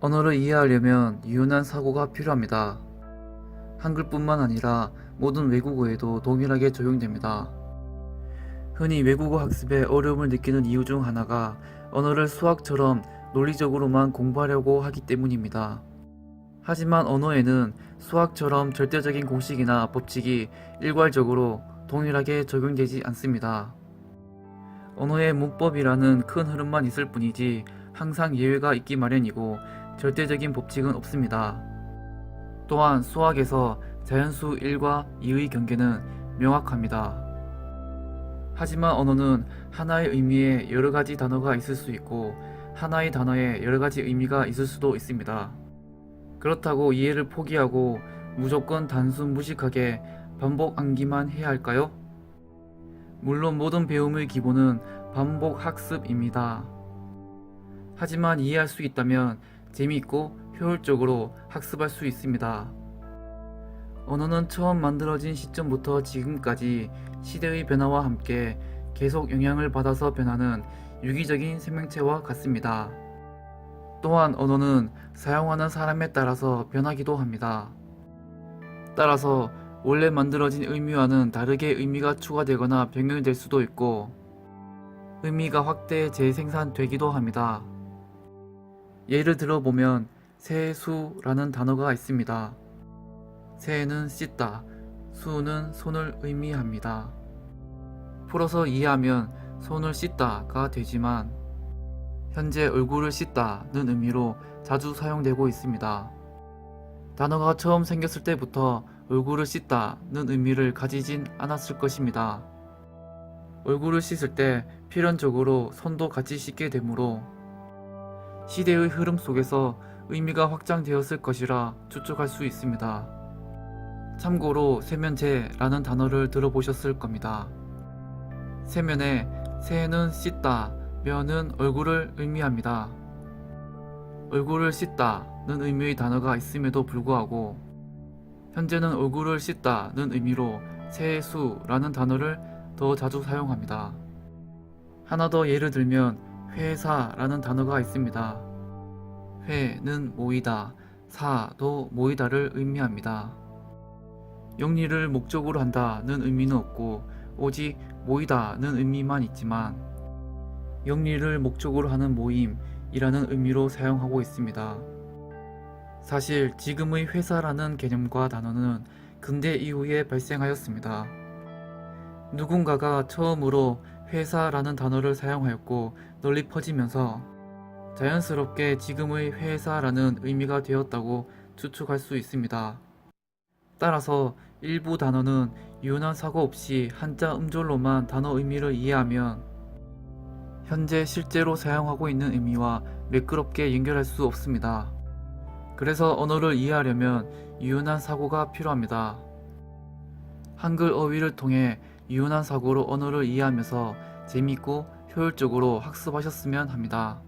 언어를 이해하려면 유연한 사고가 필요합니다. 한글뿐만 아니라 모든 외국어에도 동일하게 적용됩니다. 흔히 외국어 학습에 어려움을 느끼는 이유 중 하나가 언어를 수학처럼 논리적으로만 공부하려고 하기 때문입니다. 하지만 언어에는 수학처럼 절대적인 공식이나 법칙이 일괄적으로 동일하게 적용되지 않습니다. 언어의 문법이라는 큰 흐름만 있을 뿐이지 항상 예외가 있기 마련이고 절대적인 법칙은 없습니다. 또한 수학에서 자연수 1과 2의 경계는 명확합니다. 하지만 언어는 하나의 의미에 여러 가지 단어가 있을 수 있고 하나의 단어에 여러 가지 의미가 있을 수도 있습니다. 그렇다고 이해를 포기하고 무조건 단순 무식하게 반복 암기만 해야 할까요? 물론 모든 배움의 기본은 반복 학습입니다. 하지만 이해할 수 있다면 재미있고 효율적으로 학습할 수 있습니다. 언어는 처음 만들어진 시점부터 지금까지 시대의 변화와 함께 계속 영향을 받아서 변하는 유기적인 생명체와 같습니다. 또한 언어는 사용하는 사람에 따라서 변하기도 합니다. 따라서 원래 만들어진 의미와는 다르게 의미가 추가되거나 변경될 수도 있고 의미가 확대 재생산되기도 합니다. 예를 들어보면 세수라는 단어가 있습니다. 세는 씻다, 수는 손을 의미합니다. 풀어서 이해하면 손을 씻다가 되지만 현재 얼굴을 씻다는 의미로 자주 사용되고 있습니다. 단어가 처음 생겼을 때부터 얼굴을 씻다는 의미를 가지진 않았을 것입니다. 얼굴을 씻을 때 필연적으로 손도 같이 씻게 되므로 시대의 흐름 속에서 의미가 확장되었을 것이라 추측할 수 있습니다. 참고로 세면제라는 단어를 들어보셨을 겁니다. 세면에 세는 씻다, 면은 얼굴을 의미합니다. 얼굴을 씻다는 의미의 단어가 있음에도 불구하고 현재는 얼굴을 씻다는 의미로 세수라는 단어를 더 자주 사용합니다. 하나 더 예를 들면 회사라는 단어가 있습니다. 회는 모이다, 사도 모이다를 의미합니다. 영리를 목적으로 한다는 의미는 없고 오직 모이다는 의미만 있지만 영리를 목적으로 하는 모임이라는 의미로 사용하고 있습니다. 사실 지금의 회사라는 개념과 단어는 근대 이후에 발생하였습니다. 누군가가 처음으로 회사라는 단어를 사용하였고 널리 퍼지면서 자연스럽게 지금의 회사라는 의미가 되었다고 추측할 수 있습니다. 따라서 일부 단어는 유연한 사고 없이 한자 음절로만 단어 의미를 이해하면 현재 실제로 사용하고 있는 의미와 매끄럽게 연결할 수 없습니다. 그래서 언어를 이해하려면 유연한 사고가 필요합니다. 한글 어휘를 통해 유연한 사고로 언어를 이해하면서 재미있고 효율적으로 학습하셨으면 합니다.